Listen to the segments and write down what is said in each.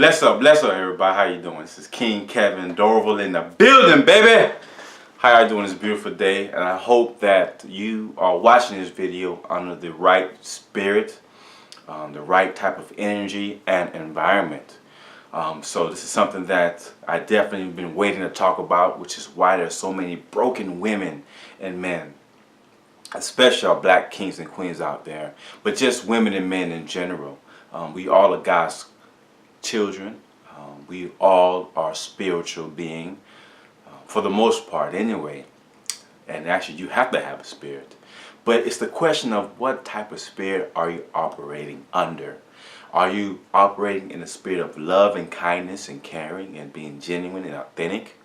Bless up, everybody. How you doing? This is King Kevin Dorival in the building, baby. How y'all doing this beautiful day? And I hope that you are watching this video under the right spirit, the right type of energy and environment. So this is something that I definitely have been waiting to talk about, which is why there's so many broken women and men, especially our black kings and queens out there, but just women and men in general. We all are God's children. We all are spiritual beings, for the most part anyway. And actually you have to have a spirit. But it's the question of what type of spirit are you operating under? Are you operating in a spirit of love and kindness and caring and being genuine and authentic?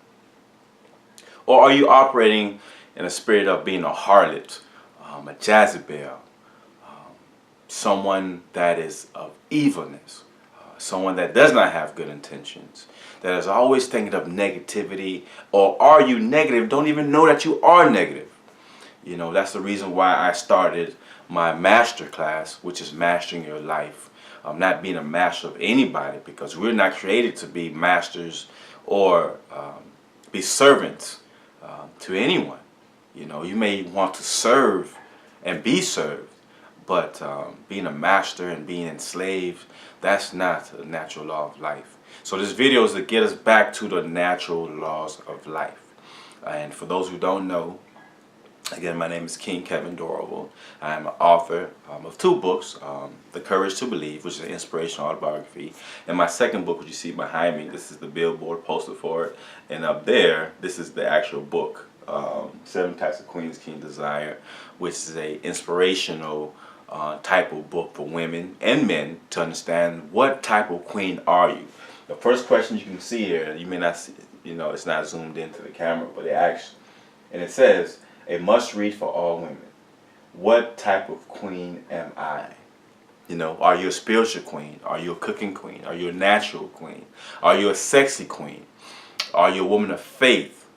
Or are you operating in a spirit of being a harlot, a Jezebel, someone that is of evilness? Someone that does not have good intentions, that is always thinking of negativity? Or are you negative, don't even know that you are negative? You know, that's the reason why I started my master class, which is mastering your life. Not being a master of anybody, because we're not created to be masters or be servants to anyone. You know, you may want to serve and be served, but being a master and being enslaved, that's not a natural law of life. So this video is to get us back to the natural laws of life. And for those who don't know, again, my name is King Kevin Dorival. I am an author of two books, The Courage to Believe, which is an inspirational autobiography, and my second book, which you see behind me, this is the billboard poster for it, and up there, this is the actual book, 7 Types of Queens King Desire, which is a inspirational type of book for women and men to understand what type of queen are you. The first question you can see here, you may not see, you know, it's not zoomed into the camera, but it asks, and it says, a must read for all women. What type of queen am I? You know, are you a spiritual queen? Are you a cooking queen? Are you a natural queen? Are you a sexy queen? Are you a woman of faith?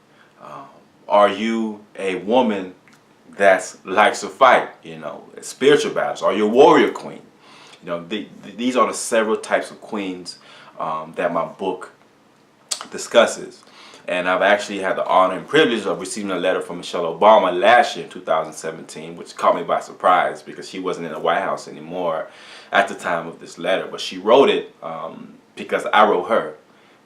Are you a woman that likes to fight, you know, spiritual battles? Are you a warrior queen? You know, these are the several types of queens that my book discusses. And I've actually had the honor and privilege of receiving a letter from Michelle Obama last year in 2017, which caught me by surprise because she wasn't in the White House anymore at the time of this letter. But she wrote it because I wrote her,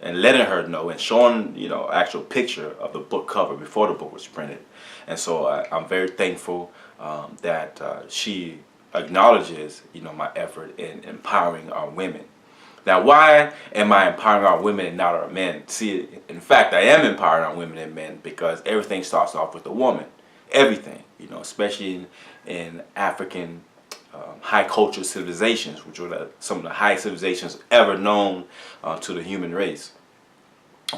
and letting her know and showing, you know, actual picture of the book cover before the book was printed. And so I'm very thankful that she acknowledges, you know, my effort in empowering our women. Now, why am I empowering our women and not our men? See, in fact, I am empowering our women and men because everything starts off with a woman. Everything, you know, especially in African high cultural civilizations, which were some of the highest civilizations ever known to the human race,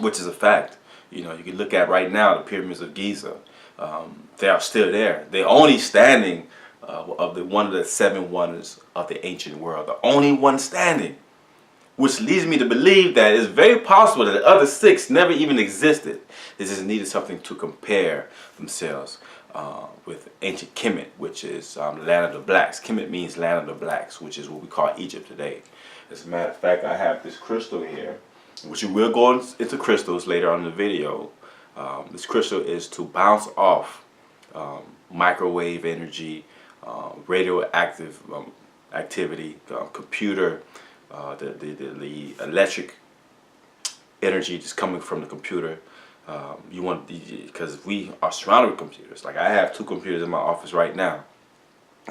which is a fact. You know, you can look at right now the pyramids of Giza. They are still there. They're only standing of one of the 7 wonders of the ancient world. The only one standing. Which leads me to believe that it's very possible that the other 6 never even existed. They just needed something to compare themselves with ancient Kemet, which is the land of the blacks. Kemet means land of the blacks, which is what we call Egypt today. As a matter of fact, I have this crystal here, which we will go into crystals later on in the video. This crystal is to bounce off microwave energy, radioactive activity, computer, the electric energy just coming from the computer. You want, because we are surrounded with computers. Like I have 2 computers in my office right now,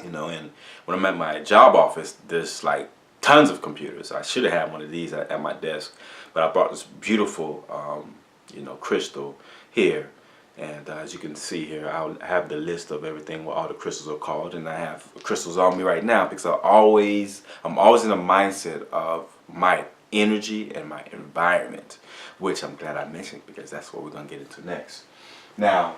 you know, and when I'm at my job office, there's like tons of computers. I should have had one of these at my desk, but I brought this beautiful, you know, crystal here. And as you can see here, I'll have the list of everything, what all the crystals are called, and I have crystals on me right now because I'm always in a mindset of my energy and my environment, which I'm glad I mentioned because that's what we're going to get into next. Now,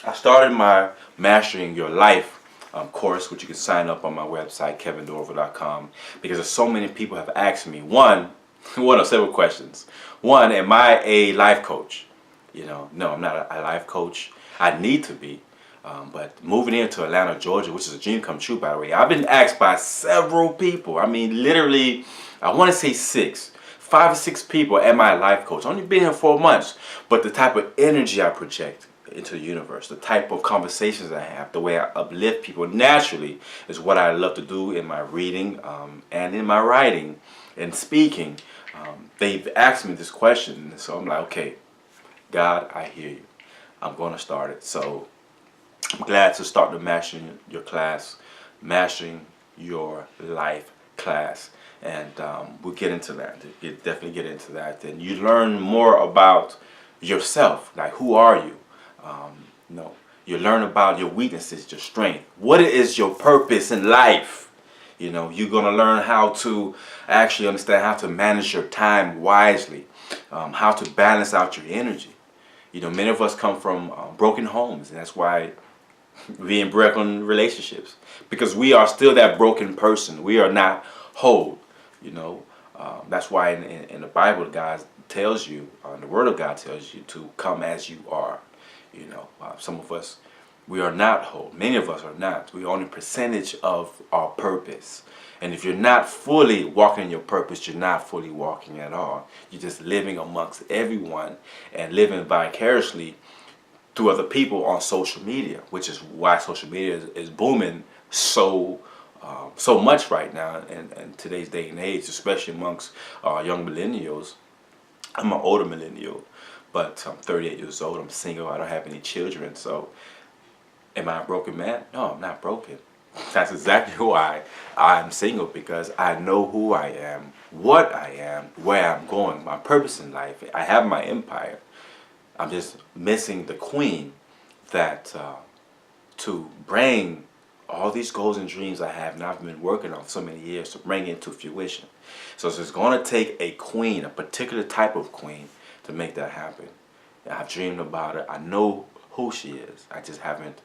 I started my Mastering Your Life course, which you can sign up on my website, kevindorival.com, because there's so many people have asked me, one of several questions. One, am I a life coach? You know, no, I'm not a life coach. I need to be. But moving into Atlanta, Georgia, which is a dream come true, by the way, I've been asked by several people. I mean, literally, I want to say 6, 5 or 6 people at my life coach. Only been here 4 months, but the type of energy I project into the universe, the type of conversations I have, the way I uplift people naturally is what I love to do in my reading and in my writing and speaking. They've asked me this question, and so I'm like, okay, God, I hear you. I'm going to start it. So I'm glad to start the Mastering Your Class, Mastering Your Life class. And we'll get into that. Definitely get into that. And you learn more about yourself. Like, who are you? You know, you learn about your weaknesses, your strength. What is your purpose in life? You know, you're going to learn how to actually understand how to manage your time wisely, how to balance out your energy. You know, many of us come from broken homes, and that's why we in broken relationships, because we are still that broken person. We are not whole. You know, that's why in the Bible, God tells you, the Word of God tells you to come as you are. You know, some of us, we are not whole. Many of us are not. We're only a percentage of our purpose. And if you're not fully walking in your purpose, you're not fully walking at all. You're just living amongst everyone and living vicariously through other people on social media, which is why social media is booming so much right now in today's day and age, especially amongst young millennials. I'm an older millennial, but I'm 38 years old. I'm single. I don't have any children. So am I a broken man? No, I'm not broken. That's exactly why I'm single, because I know who I am, what I am, where I'm going, my purpose in life. I have my empire. I'm just missing the queen that to bring all these goals and dreams I have, and I've been working on so many years to bring into fruition. So it's going to take a queen, a particular type of queen, to make that happen. I've dreamed about it. I know who she is. I just haven't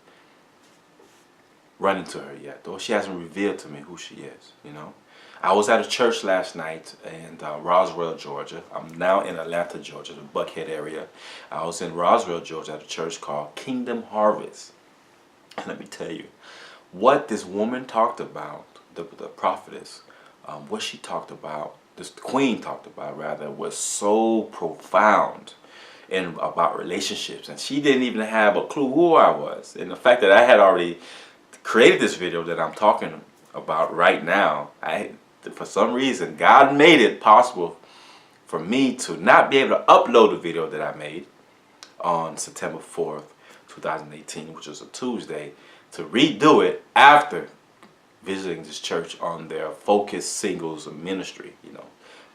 run into her yet, though she hasn't revealed to me who she is. You know, I was at a church last night in Roswell, Georgia. I'm now in Atlanta, Georgia, the Buckhead area. I was in Roswell, Georgia, at a church called Kingdom Harvest. And let me tell you, what this woman talked about, the prophetess, what she talked about, this queen talked about rather, was so profound and about relationships. And she didn't even have a clue who I was. And the fact that I had already created this video that I'm talking about right now, for some reason, God made it possible for me to not be able to upload the video that I made on September 4th, 2018, which was a Tuesday, to redo it after visiting this church on their Focus Singles Ministry. You know,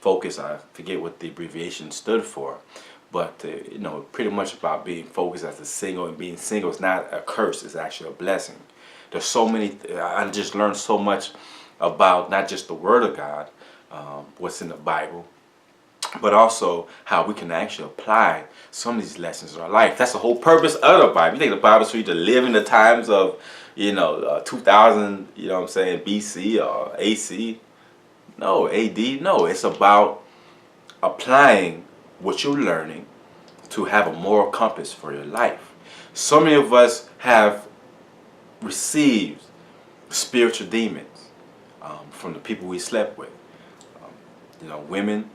Focus, I forget what the abbreviation stood for, but you know, pretty much about being focused as a single, and being single is not a curse, it's actually a blessing. There's so many, I just learned so much about not just the Word of God, what's in the Bible, but also how we can actually apply some of these lessons in our life. That's the whole purpose of the Bible. You think the Bible is for you to live in the times of, you know, 2000, you know what I'm saying, BC or AC? No, AD? No, it's about applying what you're learning to have a moral compass for your life. So many of us have received spiritual demons from the people we slept with. You know, women,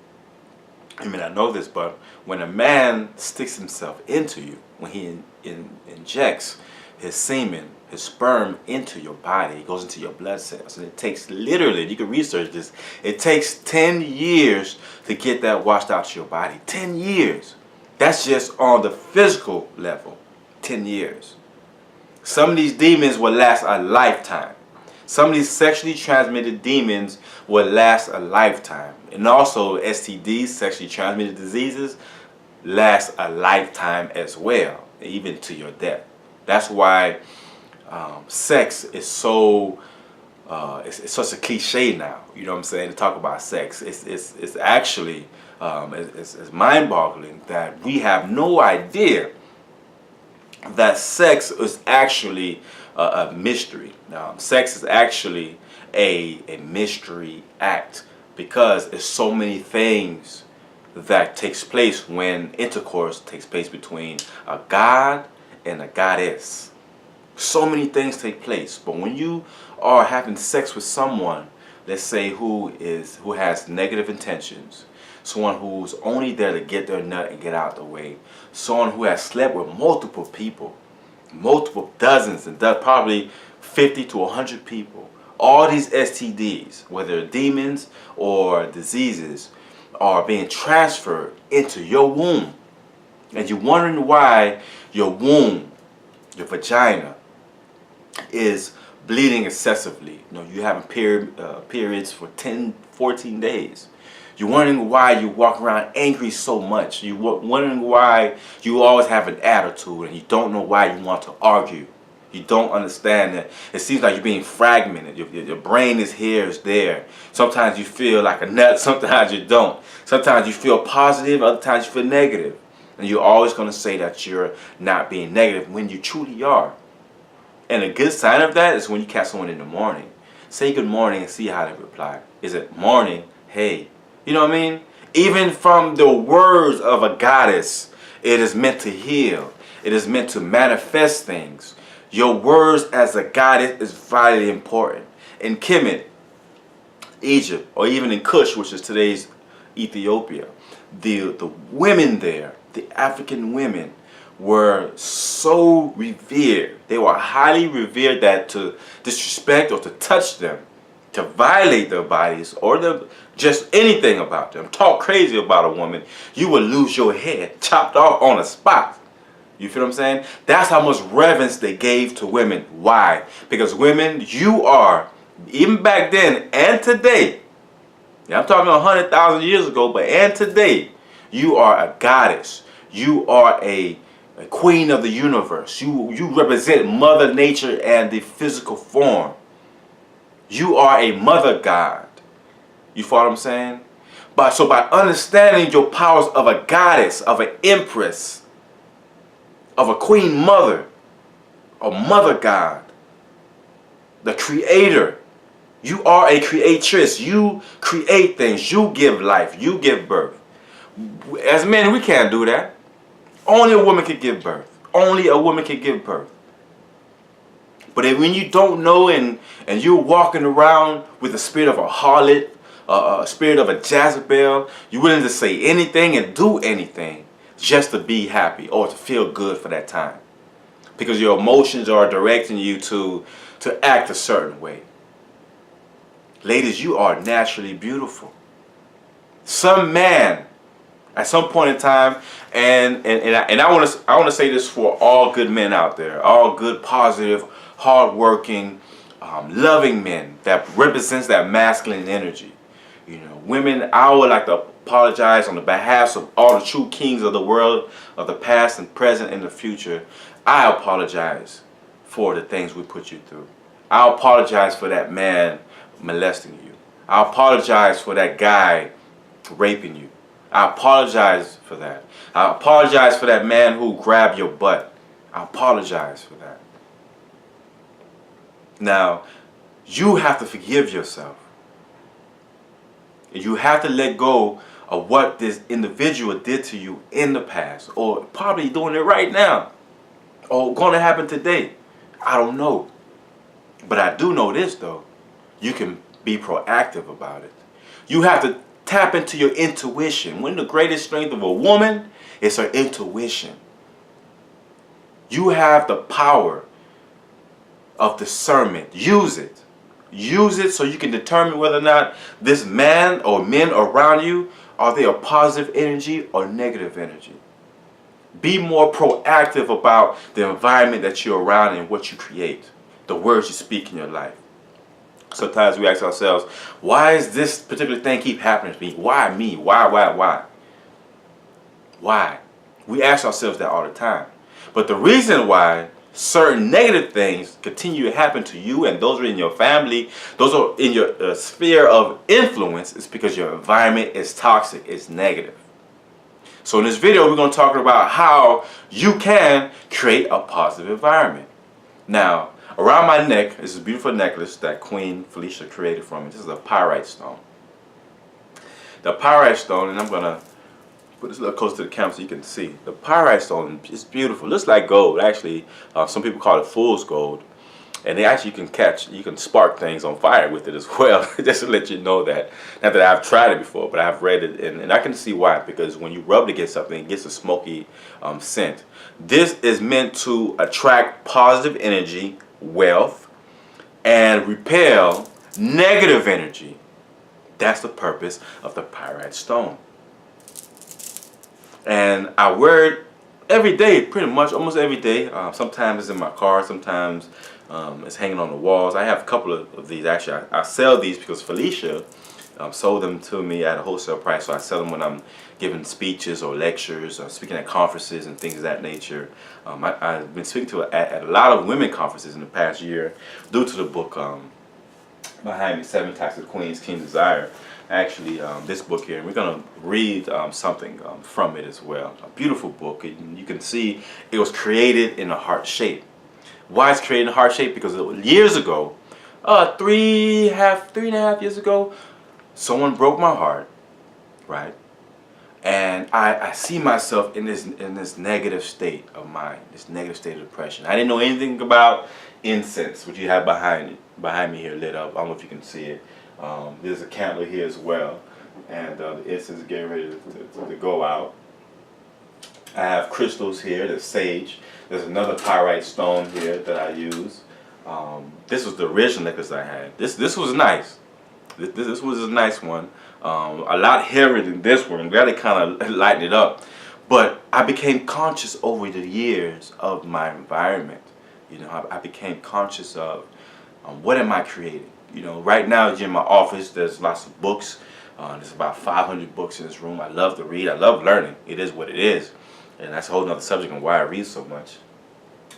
I mean, I know this, but when a man sticks himself into you, when he injects his semen, his sperm into your body, it goes into your blood cells, and it takes literally, you can research this, it takes 10 years to get that washed out of your body. 10 years. That's just on the physical level. 10 years. Some of these demons will last a lifetime. Some of these sexually transmitted demons will last a lifetime. And also STDs, sexually transmitted diseases, last a lifetime as well, even to your death. That's why sex is so, it's such a cliche now, you know what I'm saying, to talk about sex. It's actually, it's mind-boggling that we have no idea that sex is actually a mystery. Sex is actually a mystery act, because there's so many things that takes place when intercourse takes place between a god and a goddess. So many things take place, but when you are having sex with someone let's say who has negative intentions, someone who's only there to get their nut and get out the way, someone who has slept with multiple people, multiple dozens and probably 50 to 100 people. All these STDs, whether demons or diseases, are being transferred into your womb. And you're wondering why your womb, your vagina, is bleeding excessively. You know, you having periods for 10, 14 days. You're wondering why you walk around angry so much. You're wondering why you always have an attitude and you don't know why you want to argue. You don't understand that it seems like you're being fragmented. Your brain is here, is there. Sometimes you feel like a nut, sometimes you don't. Sometimes you feel positive, other times you feel negative. And you're always going to say that you're not being negative when you truly are. And a good sign of that is when you catch someone in the morning. Say good morning and see how they reply. Is it morning? Hey. You know what I mean? Even from the words of a goddess, it is meant to heal. It is meant to manifest things. Your words as a goddess is vitally important. In Kemet, Egypt, or even in Kush, which is today's Ethiopia, the women there, the African women, were so revered. They were highly revered that to disrespect or to touch them, to violate their bodies, or just anything about them, talk crazy about a woman, you would lose your head, chopped off on the spot. You feel what I'm saying? That's how much reverence they gave to women. Why? Because women, you are, even back then and today, I'm talking 100,000 years ago, but and today, you are a goddess. You are a queen of the universe. You represent Mother Nature and the physical form. You are a mother god. You follow what I'm saying? So by understanding your powers of a goddess, of an empress, of a queen mother, a mother god, the creator, you are a creatress. You create things. You give life. You give birth. As men, we can't do that. Only a woman can give birth. Only a woman can give birth. But when you don't know and you're walking around with the spirit of a harlot, a spirit of a Jezebel, you're willing to say anything and do anything just to be happy or to feel good for that time. Because your emotions are directing you to act a certain way. Ladies, you are naturally beautiful. Some man, at some point in time, and I want to say this for all good men out there, all good, positive, hardworking, loving men that represents that masculine energy. You know, women, I would like to apologize on the behalf of all the true kings of the world, of the past and present and the future. I apologize for the things we put you through. I apologize for that man molesting you. I apologize for that guy raping you. I apologize for that. I apologize for that man who grabbed your butt. I apologize for that. Now, you have to forgive yourself. You have to let go of what this individual did to you in the past, or probably doing it right now, or going to happen today. I don't know. But I do know this though. You can be proactive about it. You have to tap into your intuition. One of the greatest strengths of a woman is her intuition. You have the power of discernment. Use it. Use it so you can determine whether or not this man or men around you, are they a positive energy or negative energy. Be more proactive about the environment that you're around and what you create, the words you speak in your life. Sometimes we ask ourselves, why is this particular thing keep happening to me? Why me? Why? Why? We ask ourselves that all the time. But the reason why certain negative things continue to happen to you and those are in your family, those are in your sphere of influence, is because your environment is toxic, it's negative. So in this video, we're going to talk about how you can create a positive environment. Now, around my neck is this beautiful necklace that Queen Felicia created for me. This is a pyrite stone. The pyrite stone, and I'm going to put this a little close to the camera so you can see. The pyrite stone is beautiful. Looks like gold, actually. Some people call it fool's gold. And they actually you can spark things on fire with it as well. Just to let you know that, not that I've tried it before, but I've read it, and I can see why. Because when you rub it against something, it gets a smoky scent. This is meant to attract positive energy, wealth, and repel negative energy. That's the purpose of the pyrite stone. And I wear it every day, pretty much, almost every day. Sometimes it's in my car, sometimes it's hanging on the walls. I have a couple of these. Actually, I sell these because Felicia sold them to me at a wholesale price. So I sell them when I'm giving speeches or lectures or speaking at conferences and things of that nature. I've been speaking to at a lot of women conferences in the past year due to the book behind me, 7 Types of Queens, King Desire. Actually, this book here, and we're going to read something from it as well. A beautiful book. You can see it was created in a heart shape. Why it's created in a heart shape? Because years ago, 3.5 years ago, someone broke my heart, right? And I see myself in this negative state of mind, this negative state of depression. I didn't know anything about incense, which you have behind me here lit up. I don't know if you can see it. There's a candle here as well, and the incense is getting ready to go out. I have crystals here. There's sage. There's another pyrite stone here that I use. This was the original necklace I had. This was nice. This was a nice one. A lot heavier than this one. Got to kind of lighten it up. But I became conscious over the years of my environment. You know, I became conscious of what am I creating. You know, right now in my office, there's lots of books. There's about 500 books in this room. I love to read. I love learning. It is what it is. And that's a whole other subject on why I read so much.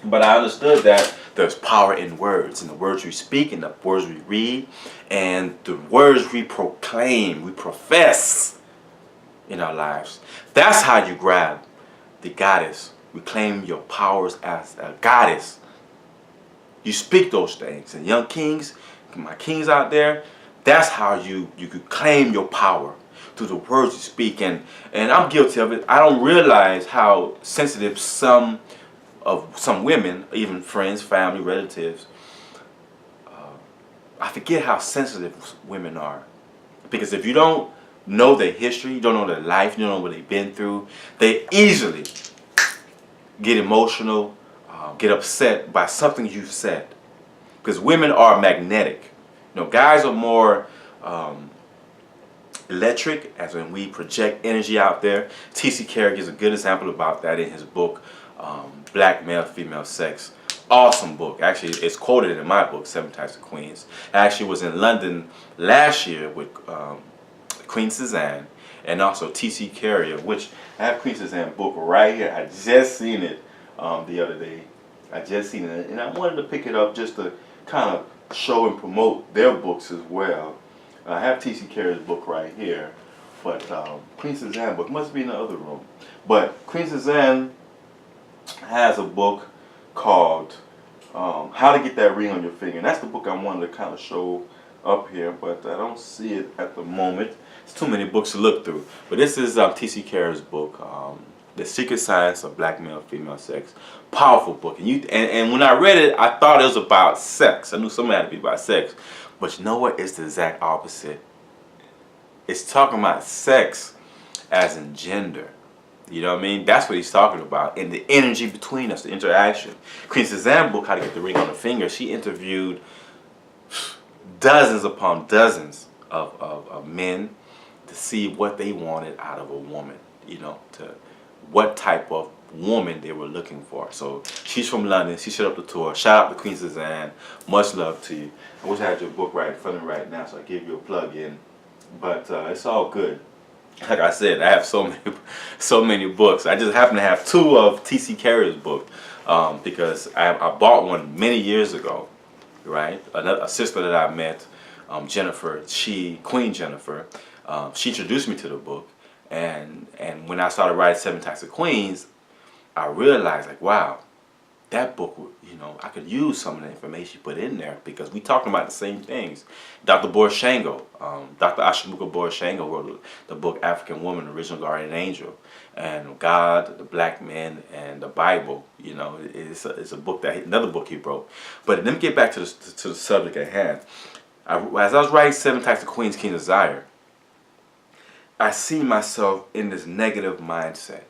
But I understood that there's power in words, in the words we speak, in the words we read, and the words we proclaim, we profess in our lives. That's how you grab the goddess. Reclaim your powers as a goddess. You speak those things. And young kings, my kings out there, that's how you could claim your power through the words you speak. And I'm guilty of it. I don't realize how sensitive some women, even friends, family, relatives, I forget how sensitive women are. Because if you don't know their history, you don't know their life, you don't know what they've been through, they easily get emotional, get upset by something you've said. Because women are magnetic. You know, guys are more electric, as when we project energy out there. T.C. Carey gives a good example about that in his book, Black Male Female Sex. Awesome book. Actually, it's quoted in my book, 7 Types of Queens. I actually was in London last year with Queen Suzanne and also T.C. Carey, which I have Queen Suzanne book right here. I just seen it the other day. I just seen it, and I wanted to pick it up just to kind of show and promote their books as well. I have T.C. Carey's book right here, but Queen Suzanne book must be in the other room. But Queen Suzanne has a book called How to Get That Ring on Your Finger. And that's the book I wanted to kind of show up here, but I don't see it at the moment. It's too many books to look through. But this is T.C. Carey's book, The Secret Science of Black Male Female Sex. Powerful book. And when I read it, I thought it was about sex. I knew something had to be about sex. But you know what? It's the exact opposite. It's talking about sex as in gender. You know what I mean? That's what he's talking about. And the energy between us, the interaction. Queen Suzanne book, How to Get the Ring on the Finger, she interviewed dozens upon dozens of men to see what they wanted out of a woman. You know, to what type of woman they were looking for. So she's from London. She set up the tour. Shout out to Queen Suzanne. Much love to you. I wish I had your book right in front of me right now, so I gave you a plug in. But it's all good. Like I said, I have so many books. I just happen to have 2 of T.C. Carey's book because I bought one many years ago, right? A sister that I met, Jennifer, Queen Jennifer, she introduced me to the book, and when I started writing 7 Types of Queens, I realized, like, wow, that book, you know, I could use some of the information you put in there because we talking about the same things. Dr. Borshenko, Dr. Ashimuka Borshenko wrote the book African Woman, Original Guardian Angel, and God, the Black Men, and the Bible. You know, it's a book another book he wrote. But let me get back to the subject at hand. As I was writing Seven Types of Queens, King Desire, I see myself in this negative mindset.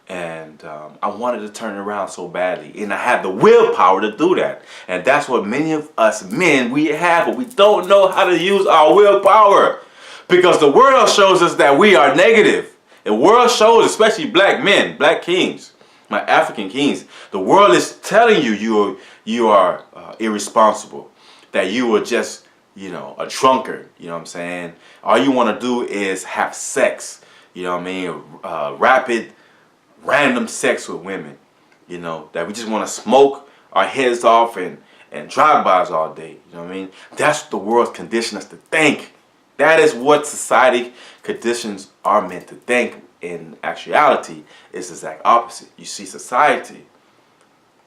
And I wanted to turn it around so badly. And I had the willpower to do that. And that's what many of us men, we have, but we don't know how to use our willpower. Because the world shows us that we are negative. The world shows, especially black men, black kings, my African kings, the world is telling you are irresponsible. That you are just, you know, a drunkard. You know what I'm saying? All you want to do is have sex. You know what I mean? Rapid, random sex with women, you know, that we just want to smoke our heads off and drive-bys all day, you know what I mean? That's what the world's conditioned us to think. That is what society conditions are meant to think. In actuality, it's the exact opposite. You see society,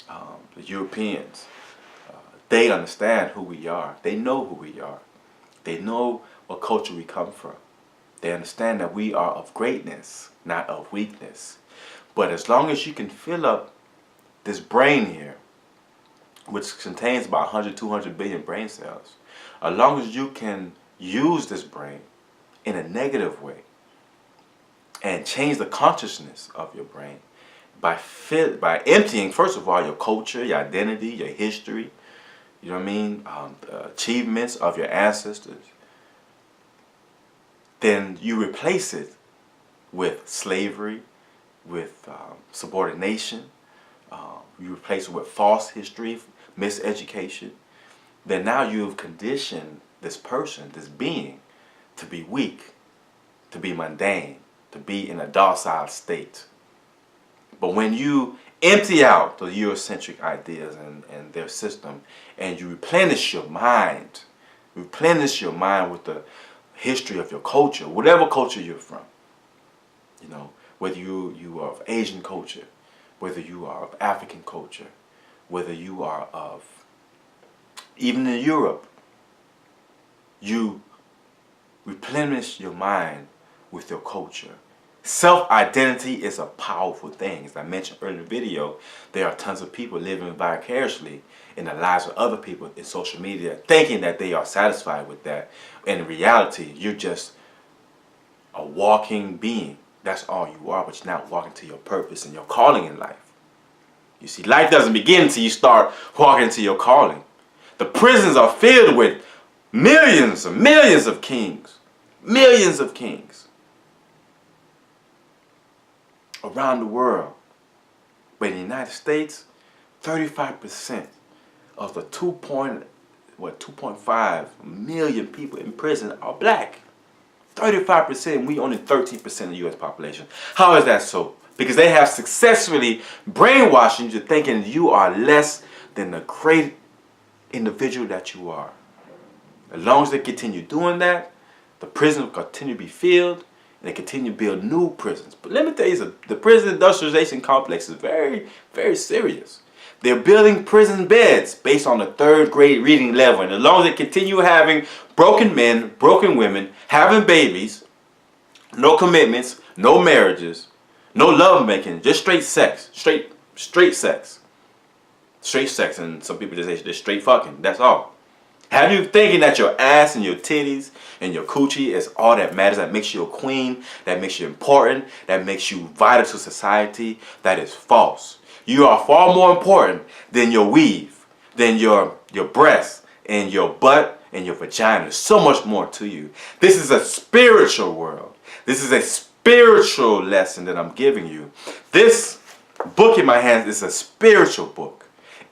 the Europeans, they understand who we are. They know who we are. They know what culture we come from. They understand that we are of greatness, not of weakness. But as long as you can fill up this brain here, which contains about 100, 200 billion brain cells, as long as you can use this brain in a negative way and change the consciousness of your brain by emptying, first of all, your culture, your identity, your history, you know what I mean, the achievements of your ancestors, then you replace it with slavery, with subordination, you replace it with false history, miseducation, then now you've conditioned this person, this being, to be weak, to be mundane, to be in a docile state. But when you empty out the Eurocentric ideas and their system, and you replenish your mind with the history of your culture, whatever culture you're from, you know, whether you are of Asian culture, whether you are of African culture, whether you are of, even in Europe, you replenish your mind with your culture. Self-identity is a powerful thing. As I mentioned earlier in the video, there are tons of people living vicariously in the lives of other people in social media, thinking that they are satisfied with that. And in reality, you're just a walking being. That's all you are, but you're not walking to your purpose and your calling in life. You see, life doesn't begin until you start walking into your calling. The prisons are filled with millions and millions of kings. Millions of kings. Around the world. But in the United States, 35% of the 2.5 million people in prison are black. 35%, we only 13% of the U.S. population. How is that so? Because they have successfully brainwashed you into thinking you are less than the great individual that you are. As long as they continue doing that, the prison will continue to be filled, and they continue to build new prisons. But let me tell you, the prison industrialization complex is very, very serious. They're building prison beds based on the 3rd grade reading level. And as long as they continue having broken men, broken women, having babies, no commitments, no marriages, no love making, just straight sex, straight sex. Straight sex, and some people just say just straight fucking, that's all. Have you thinking that your ass and your titties and your coochie is all that matters, that makes you a queen, that makes you important, that makes you vital to society? That is false. You are far more important than your weave, than your breasts and your butt and your vagina. There's so much more to you. This is a spiritual world. This is a spiritual lesson that I'm giving you. This book in my hands is a spiritual book.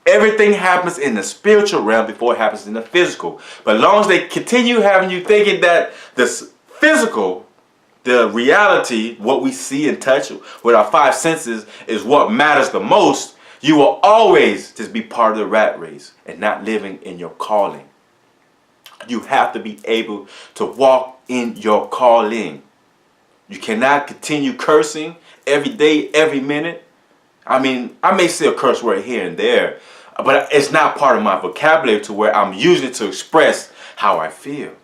Everything happens in the spiritual realm before it happens in the physical. But as long as they continue having you thinking that this physical, the reality, what we see and touch with our 5 senses is what matters the most, you will always just be part of the rat race and not living in your calling. You have to be able to walk in your calling. You cannot continue cursing every day, every minute. I mean, I may say a curse word here and there, but it's not part of my vocabulary to where I'm using it to express how I feel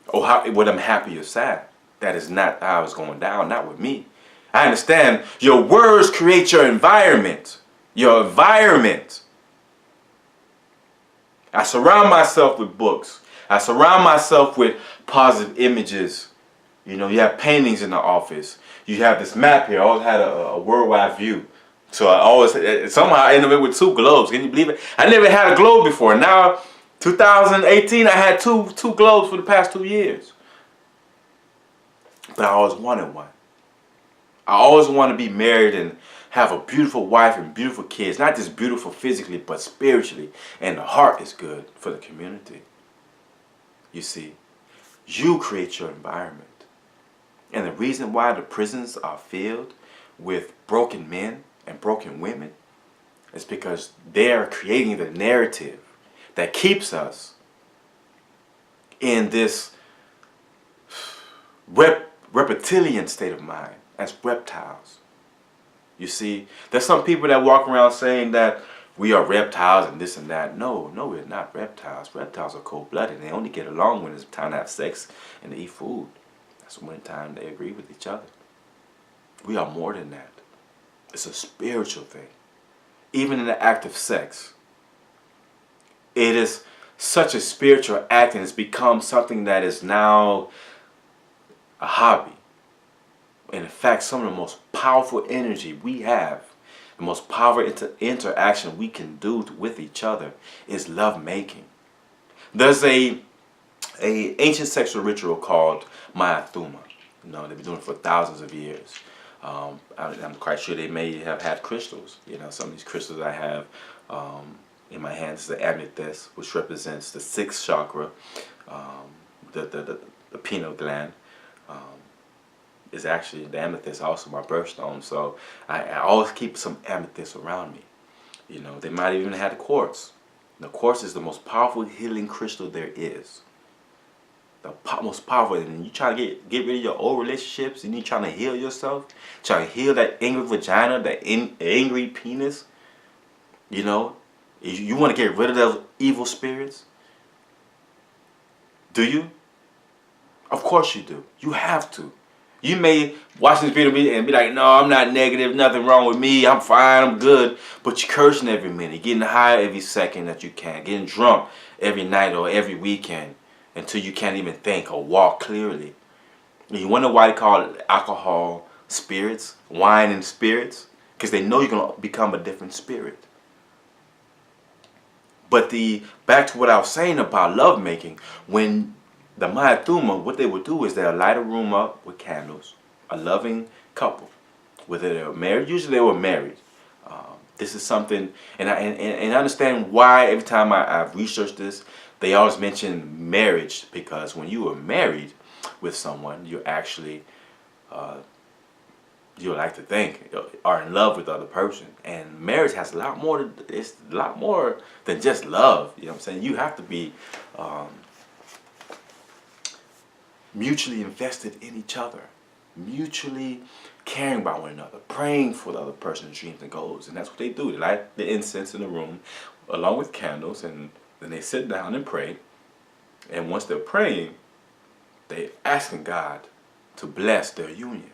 or whether I'm happy or sad. That is not how it's going down, not with me. I understand your words create your environment. Your environment. I surround myself with books. I surround myself with positive images. You know, you have paintings in the office. You have this map here. I always had a worldwide view. So I always, somehow I ended up with 2 globes. Can you believe it? I never had a globe before. Now, 2018, I had two globes for the past 2 years. But I always wanted one. I always want to be married and have a beautiful wife and beautiful kids. Not just beautiful physically, but spiritually. And the heart is good for the community. You see, you create your environment. And the reason why the prisons are filled with broken men and broken women is because they are creating the narrative that keeps us in this reptilian state of mind as reptiles. You see, there's some people that walk around saying that we are reptiles and this and that. No, we're not reptiles. Reptiles are cold-blooded. They only get along when it's time to have sex and to eat food. That's when time they agree with each other. We are more than that. It's a spiritual thing. Even in the act of sex, it is such a spiritual act, and it's become something that is now a hobby. And in fact, some of the most powerful energy we have, the most powerful interaction we can do with each other is love making. There's a ancient sexual ritual called Mayathuma. You know, they've been doing it for thousands of years. I'm quite sure they may have had crystals. You know, some of these crystals I have in my hands is the amethyst, which represents the 6th chakra, the pineal gland. Is actually the amethyst, also my birthstone. So I always keep some amethyst around me. You know, they might even have the quartz. The quartz is the most powerful healing crystal there is. The most powerful. And you try to get rid of your old relationships, and you trying to heal yourself, trying to heal that angry vagina, that angry penis. You know, you want to get rid of those evil spirits. Do you? Of course you do. You have to. You may watch this video and be like, no, I'm not negative, nothing wrong with me, I'm fine, I'm good. But you're cursing every minute, getting high every second that you can, getting drunk every night or every weekend until you can't even think or walk clearly. And you wonder why they call it alcohol spirits, wine and spirits? Because they know you're going to become a different spirit. But back to what I was saying about lovemaking, when the Mayathuma, what they would do is they'll light a room up with candles, a loving couple, whether they were married. Usually they were married. This is something, and I understand why every time I've researched this, they always mention marriage, because when you are married with someone, you're actually, you like to think, are in love with the other person. And marriage has a lot more, it's a lot more than just love. You know what I'm saying? You have to be mutually invested in each other, mutually caring about one another, praying for the other person's dreams and goals. And that's what they do. They light the incense in the room along with candles, and then they sit down and pray. And once they're praying, they're asking God to bless their union.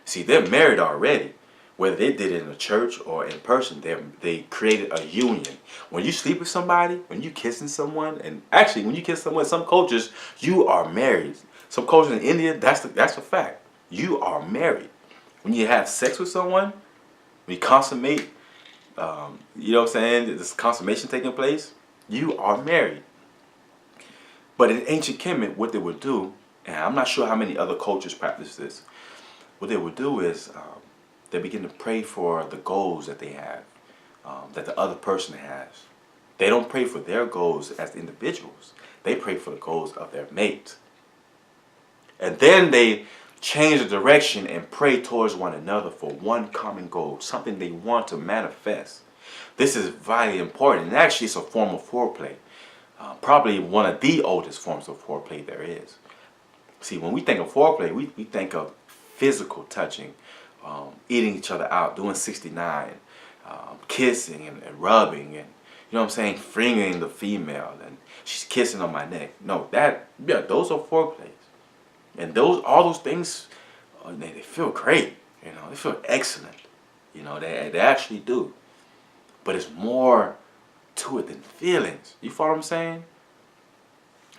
See, they're married already. Whether they did it in a church or in person, they created a union. When you sleep with somebody, when you kissing someone, and actually when you kiss someone, some cultures, you are married. Some cultures in India, that's a fact. You are married. When you have sex with someone, when you consummate, you know what I'm saying, this consummation taking place, you are married. But in ancient Kemet, what they would do, and I'm not sure how many other cultures practice this, what they would do is they begin to pray for the goals that they have, that the other person has. They don't pray for their goals as individuals. They pray for the goals of their mate. And then they change the direction and pray towards one another for one common goal, something they want to manifest. This is vitally important, and actually it's a form of foreplay. Probably one of the oldest forms of foreplay there is. See, when we think of foreplay, we think of physical touching, eating each other out, doing 69, kissing and rubbing, and you know what I'm saying, fingering the female, and she's kissing on my neck. No, yeah, those are foreplays, and all those things, they feel great. You know, they feel excellent. You know, they actually do. But it's more to it than feelings. You follow what I'm saying?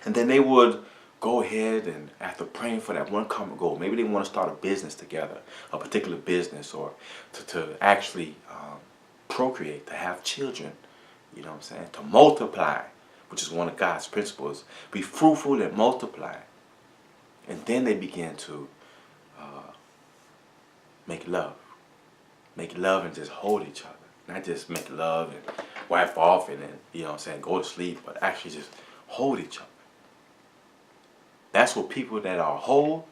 And then they would go ahead and, after praying for that one common goal, maybe they want to start a business together, a particular business, or to actually procreate, to have children, you know what I'm saying, to multiply, which is one of God's principles. Be fruitful and multiply. And then they begin to make love. Make love and just hold each other. Not just make love and wipe off and then, you know what I'm saying, go to sleep, but actually just hold each other. That's what people that are whole,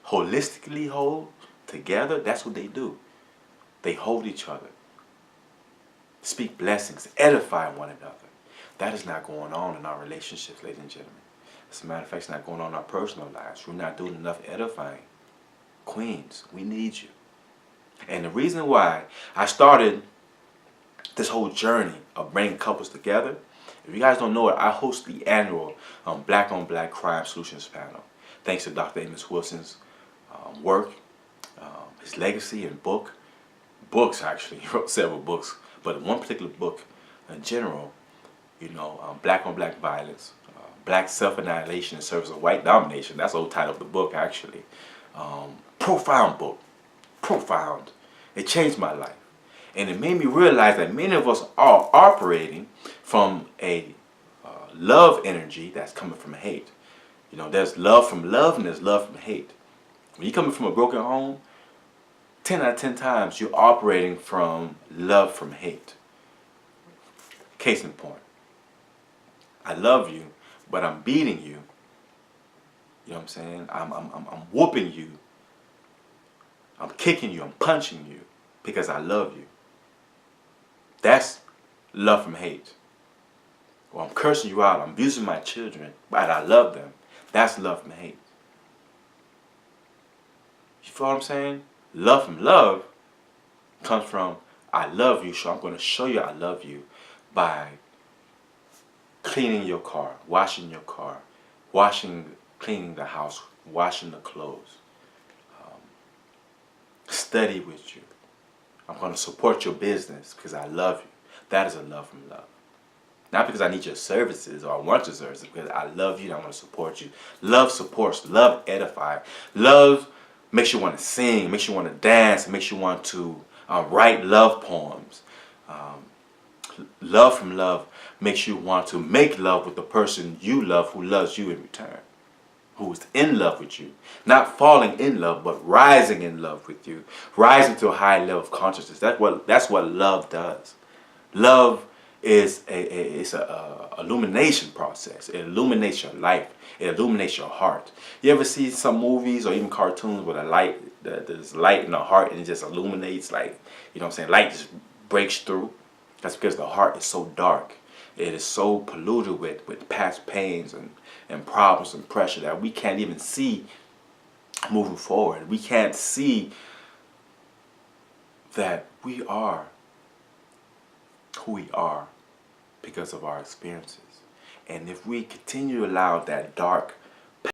holistically whole, together, that's what they do. They hold each other. Speak blessings, edify one another. That is not going on in our relationships, ladies and gentlemen. As a matter of fact, it's not going on in our personal lives. We're not doing enough edifying. Queens, we need you. And the reason why I started this whole journey of bringing couples together, if you guys don't know it, I host the annual Black on Black Crime Solutions panel. Thanks to Dr. Amos Wilson's work, his legacy and books actually. He wrote several books, but one particular book in general, you know, Black on Black Violence, Black Self-Annihilation in Service of White Domination. That's the whole title of the book, actually. Profound book. Profound. It changed my life. And it made me realize that many of us are operating from a love energy that's coming from hate. You know, there's love from love and there's love from hate. When you're coming from a broken home, 10 out of 10 times you're operating from love from hate. Case in point. I love you, but I'm beating you. You know what I'm saying? I'm whooping you. I'm kicking you. I'm punching you because I love you. That's love from hate. Or I'm cursing you out. I'm abusing my children, but I love them. That's love from hate. You feel what I'm saying? Love from love comes from I love you, so I'm going to show you I love you by cleaning your car, washing your car, cleaning the house, washing the clothes, study with you. I'm going to support your business because I love you. That is a love from love. Not because I need your services or I want your services, because I love you and I want to support you. Love supports, love edifies. Love makes you want to sing, makes you want to dance, makes you want to write love poems. Love from love makes you want to make love with the person you love who loves you in return, who is in love with you. Not falling in love, but rising in love with you. Rising to a high level of consciousness. That's what love does. Love is a illumination process. It illuminates your life. It illuminates your heart. You ever see some movies or even cartoons with a light, there's light in the heart and it just illuminates, like, you know what I'm saying, light just breaks through? That's because the heart is so dark. It is so polluted with past pains and problems and pressure that we can't even see moving forward. We can't see that we are who we are because of our experiences. And if we continue to allow that dark